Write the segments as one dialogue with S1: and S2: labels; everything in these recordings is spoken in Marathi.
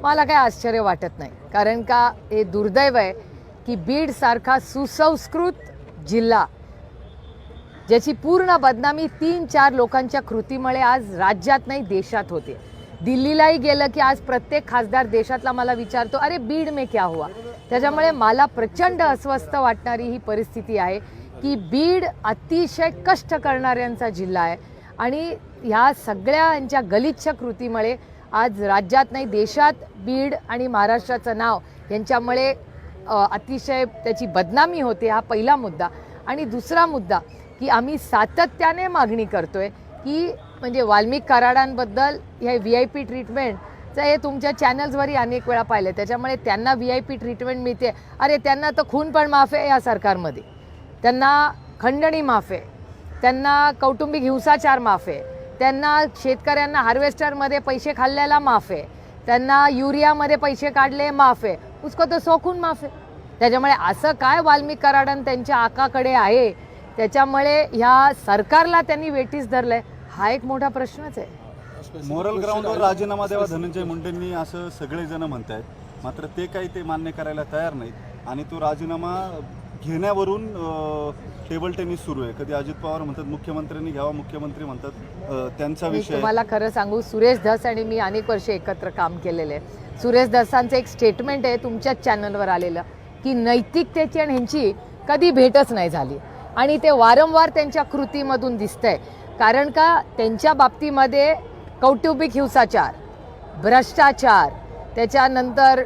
S1: मला काही आश्चर्य वाटत नाही, कारण का हे दुर्दैव आहे की बीड सारखा सुसंस्कृत जिल्हा ज्याची पूर्ण बदनामी 3-4 लोकांच्या कृतीमुळे आज राज्यात नाही देशात होते. दिल्लीलाही गेलं की आज प्रत्येक खासदार देशातला मला विचारतो अरे बीड में क्या हुआ. त्याच्यामुळे मला प्रचंड अस्वस्थ वाटणारी ही परिस्थिती आहे की बीड अतिशय कष्ट करणाऱ्यांचा जिल्हा आहे आणि ह्या सगळ्यांच्या गलिच्छ कृतीमुळे आज राज्यात नाही देशात बीड आणि महाराष्ट्राचं नाव यांच्यामुळे अतिशय त्याची बदनामी होते. हा पहिला मुद्दा. आणि दुसरा मुद्दा की आम्ही सातत्याने मागणी करतोय की म्हणजे वाल्मिक कराडांबद्दल हे VIP ट्रीटमेंटचं हे तुमच्या चॅनल्सवरही अनेक वेळा पाहिलं, त्याच्यामुळे त्यांना VIP ट्रीटमेंट मिळते. अरे त्यांना तर खून पण माफ आहे या सरकारमध्ये, त्यांना खंडणी माफ आहे, त्यांना कौटुंबिक हिंसाचार माफ आहे, त्यांना शेतकऱ्यांना हार्वेस्टरमध्ये पैसे खाल्ल्याला माफ आहे, त्यांना युरियामध्ये पैसे काढले माफ आहे, उसको तो सौखून माफ आहे. त्याच्यामुळे असं काय वाल्मिक कराडन त्यांच्या आकाकडे आहे त्याच्यामुळे ह्या सरकारला त्यांनी वेठीस धरलंय हा एक मोठा प्रश्नच आहे.
S2: मोरल ग्राउंडवर राजीनामा द्यावा धनंजय मुंडेंनी असं सगळेजण म्हणतायत, मात्र ते काही ते मान्य करायला तयार नाहीत आणि तो राजीनामा घेण्यावरून टेबल टेनिस सुरू आहे. कधी अजित पवार म्हणतात मुख्यमंत्र्यांनी घ्यावा, मुख्यमंत्री म्हणतात त्यांचा विषय.
S1: तुम्हाला खरं सांगू, सुरेश धस आणि मी अनेक वर्ष एकत्र काम केलेले आहे. सुरेश धसांचं एक स्टेटमेंट आहे तुमच्याच चॅनलवर आलेलं की नैतिकतेची आणि ह्यांची कधी भेटच नाही झाली आणि ते वारंवार त्यांच्या कृतीमधून दिसतंय. कारण का त्यांच्या बाबतीमध्ये कौटुंबिक हिंसाचार, भ्रष्टाचार, त्याच्यानंतर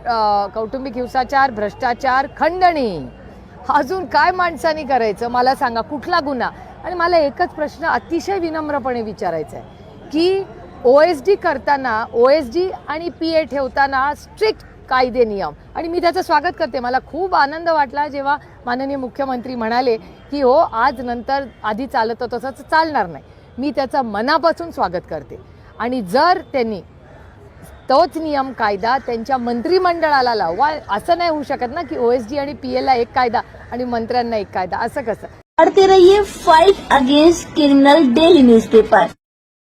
S1: कौटुंबिक हिंसाचार, भ्रष्टाचार, खंडणी, अजून काय माणसांनी करायचं मला सांगा, कुठला गुन्हा. आणि मला एकच प्रश्न अतिशय विनम्रपणे विचारायचा आहे की OSD करताना, OSD आणि PA ठेवताना स्ट्रिक्ट कायदे नियम, आणि मी त्याचं स्वागत करते. मला खूप आनंद वाटला जेव्हा माननीय मुख्यमंत्री म्हणाले की हो आज नंतर आधी चालत तसंच चालणार नाही. मी त्याचं मनापासून स्वागत करते. आणि जर त्यांनी तोच नियम कायदा त्यांच्या मंत्रिमंडळाला लावा, असं नाही होऊ शकत ना की OSD आणि PA ला एक कायदा आणि मंत्र्यांना एक कायदा, असं कसं.
S3: पढ़ते रहिए fight against criminal daily newspaper.